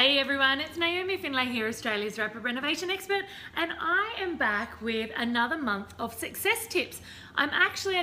Hey everyone, it's Naomi Findlay here, Australia's rapid renovation expert, and I am back with another month of success tips. I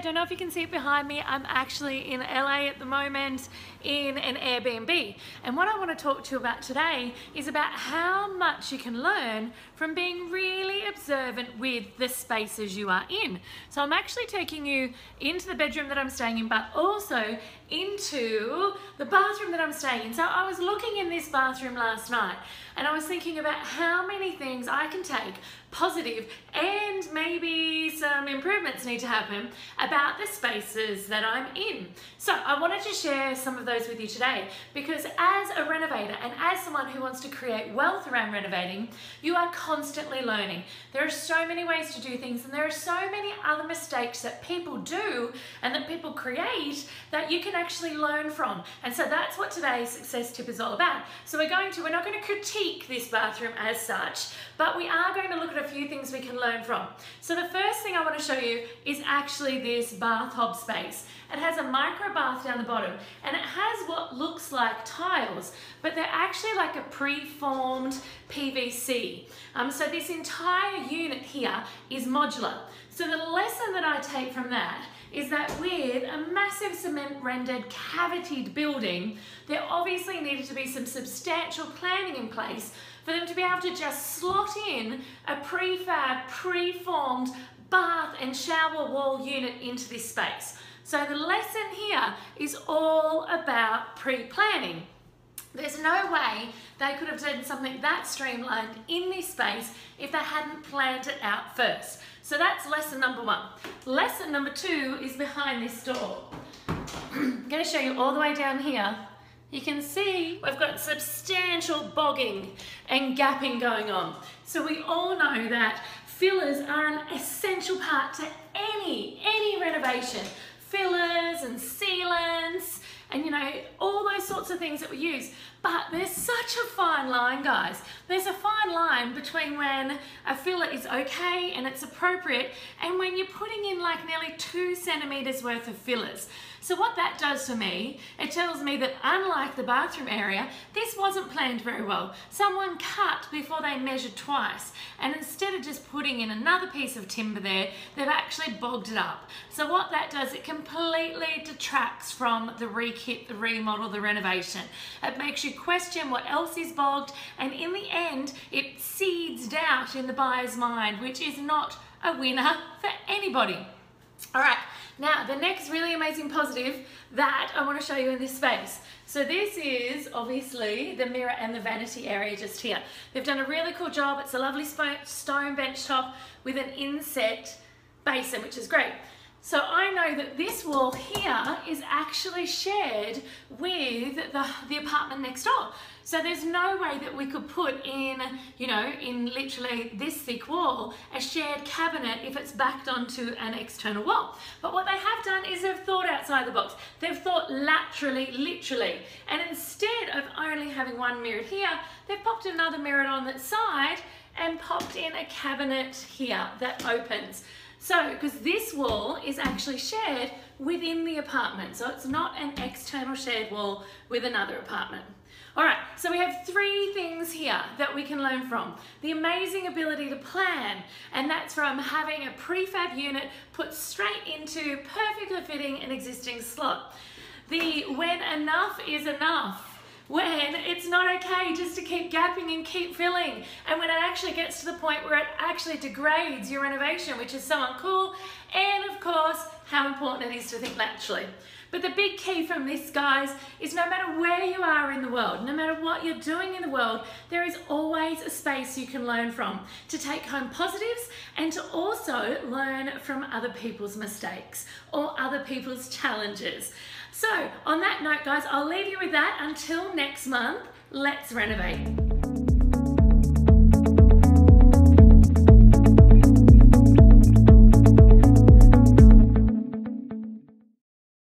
don't know if you can see it behind me, I'm actually in LA at the moment in an Airbnb. And what I want to talk to you about today is about how much you can learn from being really observant with the spaces you are in. So I'm actually taking you into the bedroom that I'm staying in, but also into the bathroom that I'm staying in. So I was looking in this bathroom last night and I was thinking about how many things I can take positive and maybe some improvements need to happen about the spaces that I'm in. So I wanted to share some of those with you today because as a renovator and as someone who wants to create wealth around renovating, you are constantly learning. There are so many ways to do things and there are so many other mistakes that people do and that people create that you can actually learn from. And so that's what today's success tip is all about. So we're not going to critique this bathroom as such, but we are going to look at a few things we can learn from. So the first thing I want to show you is actually this bath hob space. It has a micro bath down the bottom and it has what looks like tiles, but they're actually like a preformed PVC. So this entire unit here is modular. So the lesson that I take from that is that with a massive cement rendered cavitied building, there obviously needed to be some substantial planning in place for them to be able to just slot in a prefab, preformed bath and shower wall unit into this space. So the lesson here is all about pre-planning. There's no way they could have done something that streamlined in this space if they hadn't planned it out first. So that's lesson number one. Lesson number two is behind this door. I'm going to show you all the way down here. You can see we've got substantial bogging and gapping going on. So we all know that fillers are an essential part to any renovation. Fillers and sealants and all those sorts of things that we use. But there's such a fine line, guys. There's a fine line between when a filler is okay and it's appropriate and when you're putting in like nearly 2 centimeters worth of fillers. So what that does for me, it tells me that unlike the bathroom area, this wasn't planned very well. Someone cut before they measured twice, and instead of just putting in another piece of timber there, they've actually bogged it up. So what that does, it completely detracts from the re-kit, the remodel, the renovation. It makes you question what else is bogged, and in the end, it seeds doubt in the buyer's mind, which is not a winner for anybody. All right, now the next really amazing positive that I want to show you in this space. So this is obviously the mirror and the vanity area just here. They've done a really cool job. It's a lovely stone bench top with an inset basin, which is great. So I know that this wall here is actually shared with the apartment next door. So there's no way that we could put in, in literally this thick wall, a shared cabinet if it's backed onto an external wall. But what they have done is they've thought outside the box. They've thought laterally, literally. And instead of only having one mirror here, they've popped another mirror on that side and popped in a cabinet here that opens. So, because this wall is actually shared within the apartment, so it's not an external shared wall with another apartment. All right, so we have 3 things here that we can learn from. The amazing ability to plan, and that's from having a prefab unit put straight into perfectly fitting an existing slot. The when enough is enough. When it's not okay just to keep gapping and keep filling, and when it actually gets to the point where it actually degrades your renovation, which is so uncool, and of course how important it is to think laterally. But the big key from this, guys, is no matter where you are in the world, no matter what you're doing in the world, there is always a space you can learn from to take home positives and to also learn from other people's mistakes or other people's challenges. So on that note, guys, I'll leave you with that. Until next month, let's renovate.